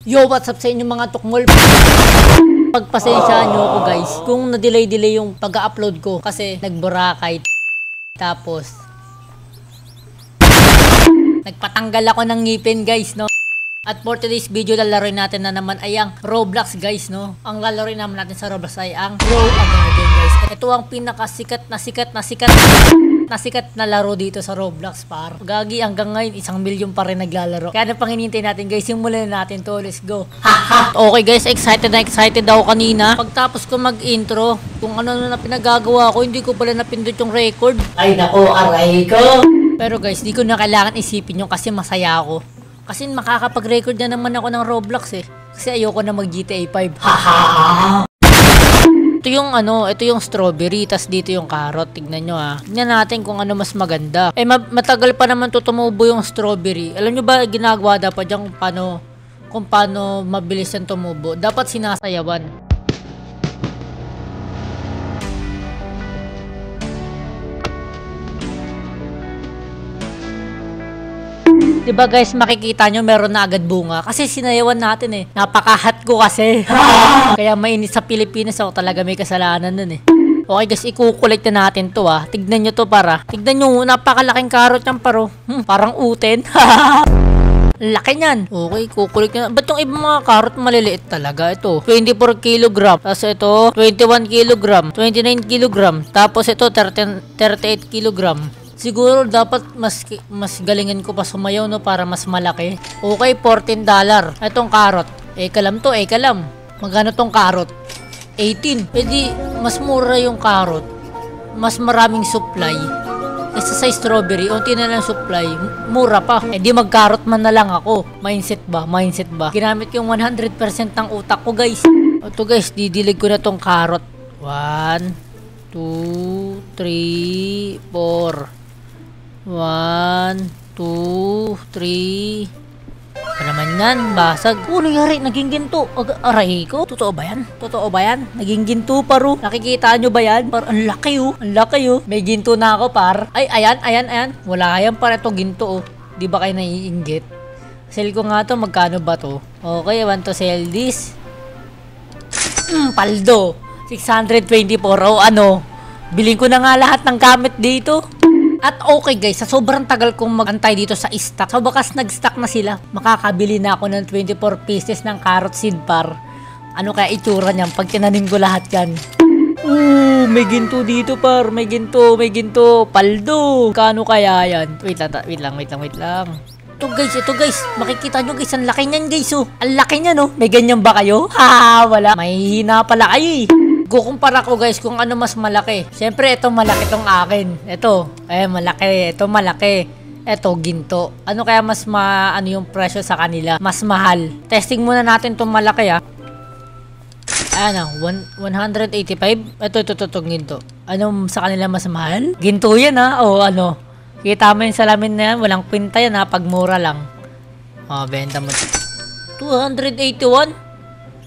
Yo, what's up sa inyo mga tukmol? Pagpasensyaan nyo ako guys kung na-delay yung pag-upload ko kasi nagburakay. Tapos nagpatanggal ako ng ngipin guys, no? At for today's video, lalaroin natin na naman ay ang Roblox guys, no? Ang lalaroin naman natin sa Roblox ay ang Grow a Garden guys. Ito ang pinakasikat na laro dito sa Roblox par. Gagi hanggang ngayon 1 milyon pa rin naglalaro. Kaya ano pang hinihintay natin guys, simulan na natin to. Let's go. Okay guys, excited ako kanina. Pagtapos ko mag-intro, kung ano na pinagagawa ko, hindi ko pala napindot yung record. Ay nako, aray ko. Pero guys, di ko na kailangan isipin yung kasi masaya ako. Kasi makakapag-record na naman ako ng Roblox eh. Kasi ayoko na mag GTA 5. Ito yung strawberry, tas dito yung carrot. Tignan nyo ha. Tignan natin kung ano mas maganda. Matagal pa naman to tumubo yung strawberry. Alam nyo ba ginagawa dapat dyan kung paano mabilis yan tumubo? Dapat sinasayawan. Diba guys, makikita nyo meron na agad bunga. Kasi sinayawan natin eh. Napakahat ko kasi. Kaya mainit sa Pilipinas ako talaga may kasalanan nun eh. Okay guys, ikukulit na natin to ah. Tignan nyo to para. Tignan nyo, napakalaking karot yan paro. Parang uten. Laki nyan. Okay, kukulit na. Ba't yung ibang mga karot maliliit talaga? Ito, 24 kg. Tapos ito, 21 kg. 29 kg. Tapos ito, 38 kg. Siguro dapat mas galingan ko pa sumayaw no para mas malaki. Okay, $14. Itong carrot. Kalam to, kalam. Magkano tong carrot? 18. Pwede mas mura yung carrot. Mas maraming supply. Isa sa strawberry, unti na lang supply. Mura pa. Di mag-carrot man na lang ako. Mindset ba? Ginamit yung 100% ng utak ko guys. Ito guys, didilig ko na tong carrot. 1, 2, 3, 4. 1, 2, 3. Ano naman yan? Basag. Nangyari? Naging ginto. Aray ko. Totoo ba yan? Naging ginto paro. Nakikita nyo ba yan? Par, ang laki oh. May ginto na ako par. Ay, ayan. Wala yan para ito ginto oh. Di ba kayo naiinggit? Sell ko nga to. Magkano ba to? Okay, I want to sell this. Paldo. 624. O ano? Bilhin ko na nga lahat ng gamit dito. At okay guys, sa sobrang tagal kong mag-antay dito sa stock, sa wakas nag-stock na sila. Makakabili na ako ng 24 pieces ng carrot seed par. Ano kaya itsura niyan pag tinanim ko lahat yan? May ginto dito par. May ginto. Paldo. Kano kaya yan? Wait lang. Ito guys. Makikita nyo guys, ang laki niyan guys oh. Ang laki niyan oh. May ganyan ba kayo? Wala. May hina pala kayo eh. Kukumpara ko guys kung ano mas malaki. Siyempre ito malaki tong akin. Ito, malaki. Ito malaki. Ito ginto. Ano kaya mas ano yung presyo sa kanila? Mas mahal. Testing muna natin tong malaki ah. Ayan 185. Ito ginto. Ano sa kanila mas mahal? Ginto yan ah. O ano. Kita mo yung salamin na yan. Walang kwenta yan ha. Pag mura lang. Benta mo. 281.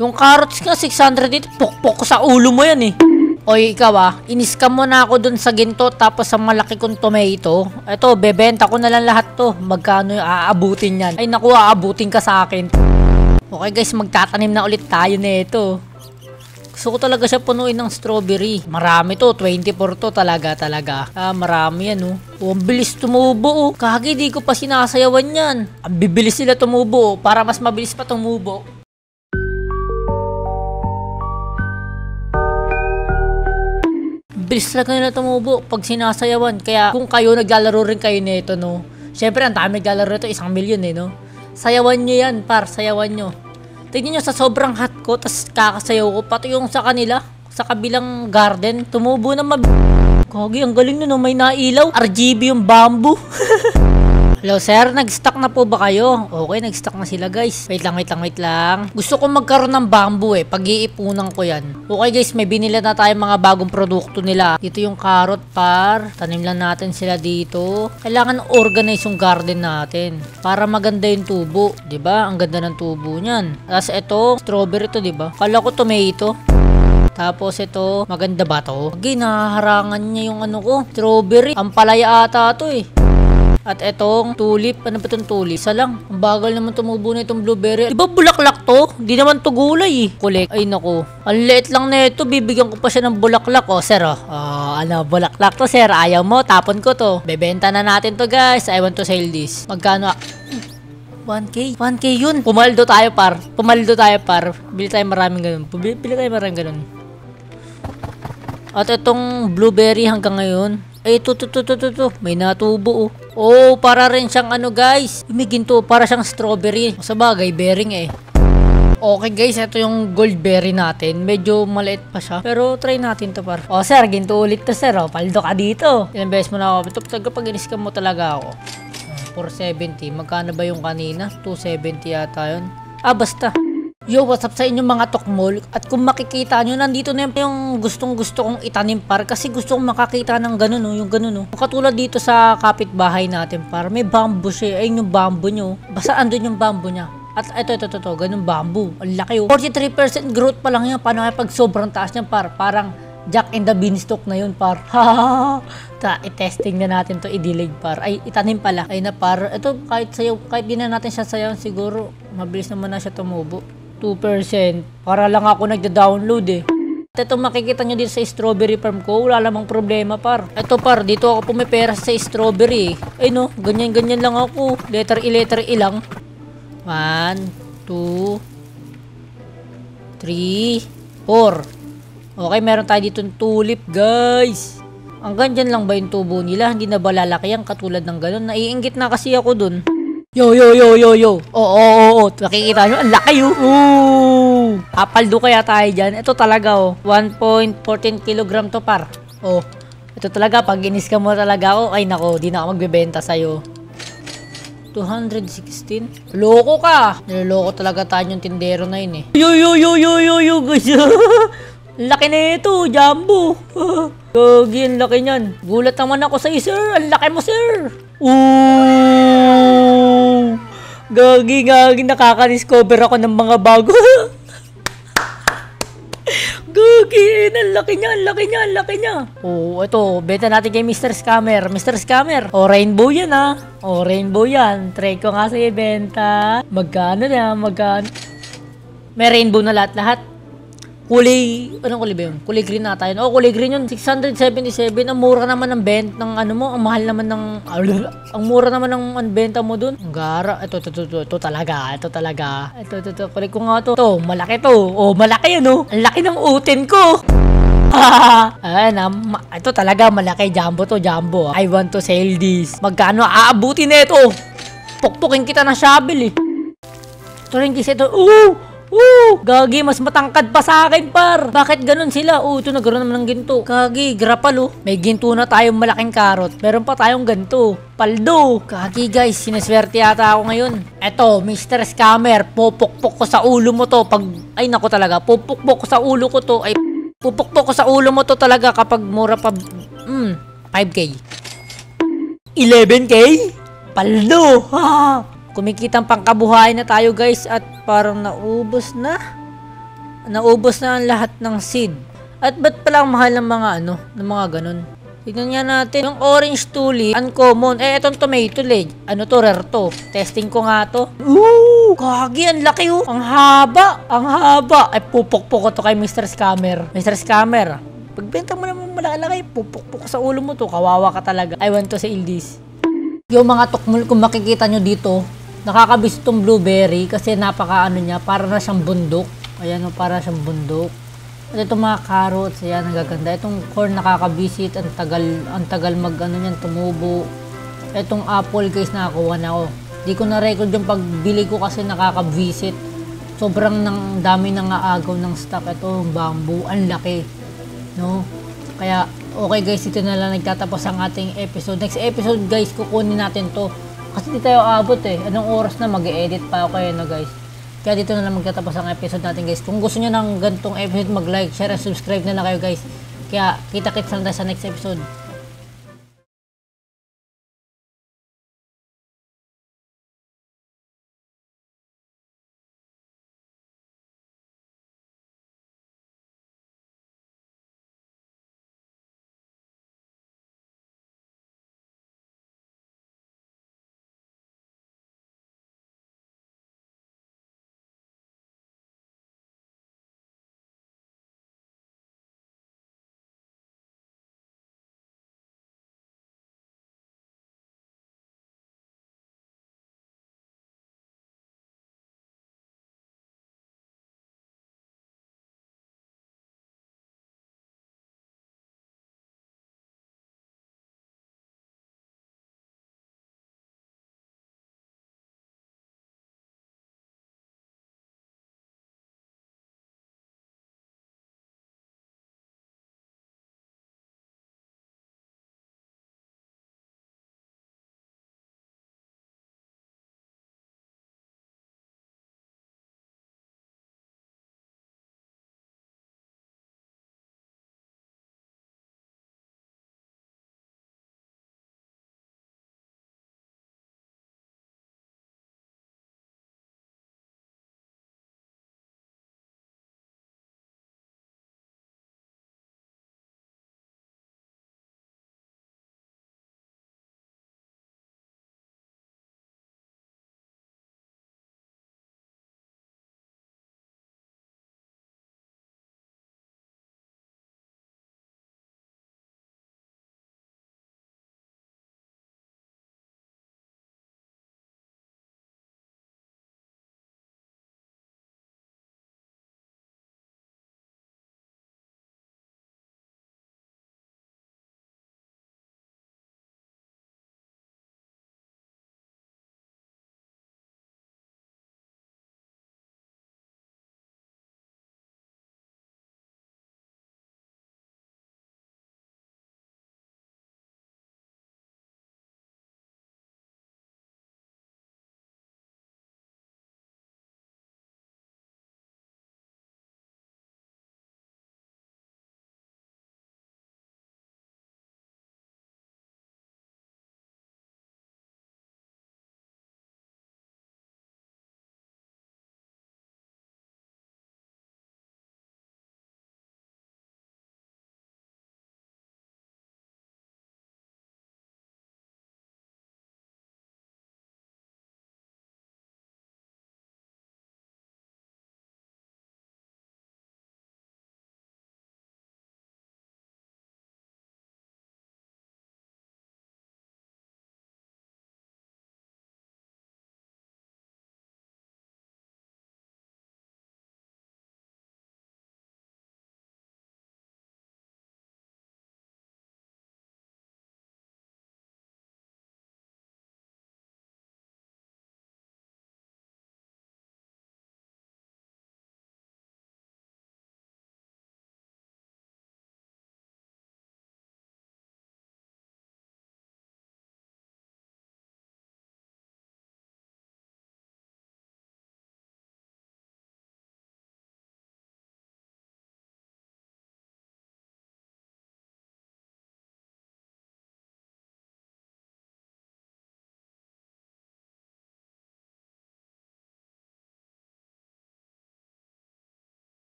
Yung carrots nga, 600 pokpok ko sa ulo mo yan eh. Oy, ikaw iniscam mo na ako dun sa ginto tapos sa malaki kong tomato. Eto, bebenta ko na lang lahat to. Magkano yung aabutin yan? Ay naku, aabutin ka sa akin. Okay guys, magtatanim na ulit tayo nito. Gusto ko talaga siya punuin ng strawberry. Marami to, 24 to talaga. Marami yan oh. Ang bilis tumubo oh. Kagi, di ko pa sinasayawan yan. Ang bibilis sila tumubo para mas mabilis pa tumubo. Bilis talaga nila tumubo pag sinasayawan. Kaya kung kayo naglalaro rin kayo nito no. Syempre ang dami naglalaro nito, 1 milyon eh no. Sayawan nyo yan par, sayawan nyo. Tignan nyo sa sobrang hot ko, tas kakasayaw ko. Pati yung sa kanila, sa kabilang garden, tumubo na Kagi, ang galing no, may nailaw. RGB yung bamboo. Hello sir, nag-stock na po ba kayo? Okay, nag-stock na sila guys. Wait lang. Gusto ko magkaroon ng bamboo eh. Pag-iipunan ko yan. Okay guys, may binila na tayo mga bagong produkto nila. Dito yung carrot par. Tanim lang natin sila dito. Kailangan organize yung garden natin. Para maganda yung tubo. Diba? Ang ganda ng tubo niyan. Tapos ito, strawberry to diba? Kala ko tomato. Tapos ito, maganda ba to? Okay, naharangan niya yung ano ko. Strawberry. Ang palaya ata to eh. At etong tulip. Ano ba itong tulip? Isa lang. Ang bagal naman tumubo na itong blueberry. Di ba bulaklak to? Di naman to gulay eh. Collect. Ay nako. Ang liit lang na ito. Bibigyan ko pa siya ng bulaklak. O sir oh. Ano bulaklak to sir? Ayaw mo? Tapon ko to. Bebenta na natin to guys. I want to sell this. Magkano? 1K? 1K yun. Pumaldo tayo par. Bili tayo maraming ganun. Bili tayo maraming ganun. At itong blueberry hanggang ngayon. Ay, ito. May natubo oh. Oh, para rin siyang ano guys. Ginto. Para siyang strawberry. Sa bagay, bearing eh. Okay guys, ito yung gold berry natin. Medyo maliit pa siya. Pero try natin to par. Oh sir, ginto ulit to sir. Oh, paldo ka dito. Ilang beses mo na ako. Ito, pag iniscam mo talaga ako. 470. Magkano ba yung kanina? 270 yata yun. Basta. Yo, what's up sa inyong mga tokmol? At kung makikita nyo, nandito na yung gustong kong itanim par. Kasi gusto kong makakita ng ganun, no? Yung ganun, no? Katulad dito sa kapitbahay natin par. May bamboo siya. Ayun yung bamboo nyo. Basta andun yung bamboo niya. At ito, ganun bamboo. Ang laki, oh. 43% growth pa lang yan. Paano kaya pag sobrang taas niyan par? Parang Jack and the Beanstalk na yun par. I-testing na natin to, i-delay par. Ay, itanim pala. Ay na par. Ito, kahit di na natin siya sayaw, siguro, mabilis naman na siya tumubo. 2%. Para lang ako nagda-download eh. At ito makikita nyo dito sa strawberry farm ko, wala namang problema par. Ito par, dito ako pumipera sa strawberry eh. Ay no, ganyan lang ako. Letter E lang. 1, 2, 3, 4. Okay, meron tayo dito ng tulip guys. Hanggang dyan lang ba yung tubo nila? Hindi na ba lalaki yan katulad ng ganun? Naiinggit na kasi ako dun. Yo. Oo. Nakikita nyo, ang laki yun. Apaldo kaya tayo dyan. Ito talaga 1.14 kilogram to par. Ito talaga, pag inis ka mo talaga ako, ay nako, di na ako magbebenta sa'yo. 216? Loko ka! Niloloko talaga tayo yung tindero na yun eh. Yo guys. Laki na ito, jumbo. Gagi, ang laki niyan. Gulat naman ako sa sir. Ang laki mo, sir. Gagi, nakaka-discover ako ng mga bago. Gagi, ang laki niya. Ito, benta natin kay Mr. Scammer. Rainbow yan rainbow yan. Try ko nga sa ibenta. Magkano? May rainbow na lahat. Anong kulay ba yun? Kulay green na tayo. Kulay green yun. 677. Ang mura naman ng benta ng ano mo. Ang mahal naman ng... Ang mura naman ng benta mo dun. Ang gara. Ito talaga. Ito. Kulik ko nga to. Ito, malaki to. Malaki yun, Ang laki ng utin ko. Ayan, ito talaga malaki. Jumbo to, jumbo. I want to sell this. Magkano aabuti na ito? Pukpukin kita ng shovel, eh. Ito rin kasi ito. Gagi, mas matangkad pa sa akin par. Bakit ganun sila? Ito nagkaroon naman ng ginto. Gagi, grapal May ginto na tayong malaking karot. Meron pa tayong ganto. Paldo. Gagi guys, sineswerte yata ako ngayon. Eto, Mr. Scammer, pupukpok ko sa ulo mo to. Ay nako talaga, pupukpok ko sa ulo ko to. Ay, pupukpok ko sa ulo mo to talaga kapag mura pa. 5K. 11K? Paldo. Kumikitang pangkabuhayan na tayo guys at parang naubos na ang lahat ng seed. At ba't pala ang mahal ng mga ng mga ganun? Tignan nga natin. Yung orange tulip, uncommon. Etong tomato leg. Ano to, rare to. Testing ko nga to. Kagi, ang laki Ang haba. Ay, pupukpok ko to kay Mr. Scammer. Mr. Scammer, pagbenta mo naman malaki, pupukpok sa ulo mo to. Kawawa ka talaga. I want to sell this. Yung mga tokmol, kung makikita nyo dito, nakakabis itong blueberry kasi napaka niya, para na siyang bundok. Ayan para siyang bundok. At itong mga carrots, ayan, ang gaganda. Itong corn nakakabisit, ang tagal niyan, tumubo. Itong apple guys, nakakuha na ako. Di ko na record yung pagbili ko kasi nakakabisit. Sobrang dami nang aagaw ng stock. Ito, bamboo, ang laki. No? Kaya, okay guys, ito na lang nagtatapos ang ating episode. Next episode guys, kukunin natin to. Kasi di tayo abot Anong oras na mag-edit pa ako guys. Kaya dito na lang magtatapos ang episode natin guys. Kung gusto nyo ng gantong episode, mag-like, share, and subscribe na lang kayo guys. Kaya kita-kits lang tayo sa next episode.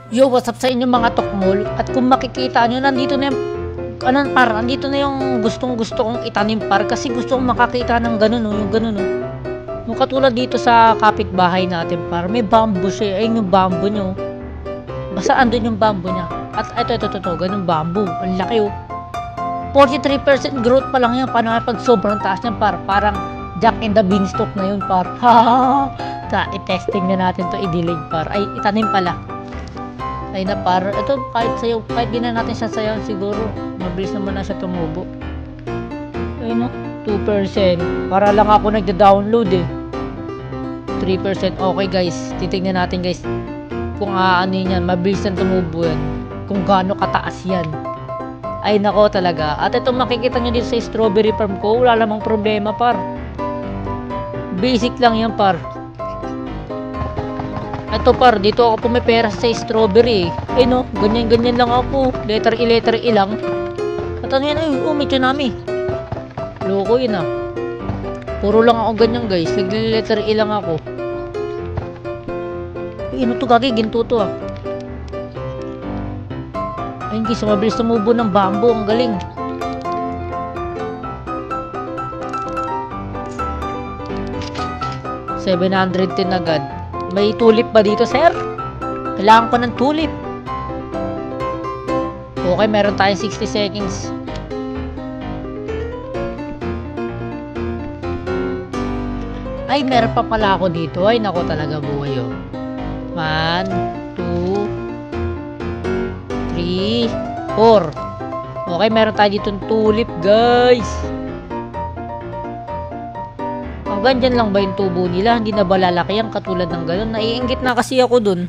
Yo, what's up sa inyo mga tokmol? At kung makikita nyo, nandito na yung, nandito na yung gustong gusto kong itanim par. Kasi gusto kong makakita ng ganun, no, yung ganun, no. Yung katulad dito sa kapitbahay natin par, may bamboo siya. Ayun yung bamboo nyo. Basta andun yung bamboo niya. At ito, ganun bamboo. Ang laki, oh. 43% growth pa lang yan. Paano pag sobrang taas niyan par? Parang Jack in the Beanstalk na yun par. I-testing na natin to, i-delay par. Ay, itanim pala. Ay na par. Ito kahit sayo, kahit di na natin siya sayo, siguro mabilis naman na siya tumubo. Ay no, 2%. Para lang ako nagda-download eh. 3%. Okay guys, titignan natin guys kung ano yan, mabilis na tumubo yan. Kung gaano kataas yan. Ay nako talaga. At ito makikita nyo dito sa strawberry farm ko, wala namang problema par. Basic lang yan par. Ito par, dito ako pumipera sa strawberry eh. Eh no, ganyan lang ako. Letter E lang. At ano yan, ay, may tsunami. Loko yun ah. Puro lang ako ganyan guys. Letter E lang ako. Eh, ano to gagi, ginto to ah. Ayun guys, mabilis tumubo ng bamboo. Ang galing. $710 agad. May tulip ba dito, sir? Kailangan ko ng tulip. Okay, meron tayong 60 seconds. Ay, meron pa pala ako dito. Ay, nako talaga buhay oh. 1, 2, 3, 4. Okay, meron tayo dito ng tulip, guys. Hanggang dyan lang ba yung tubo nila? Hindi na ba lalaki yan katulad ng gano'n? Naiinggit na kasi ako dun.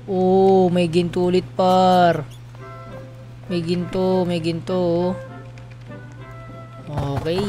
Oh, may ginto ulit par. May ginto. Okay.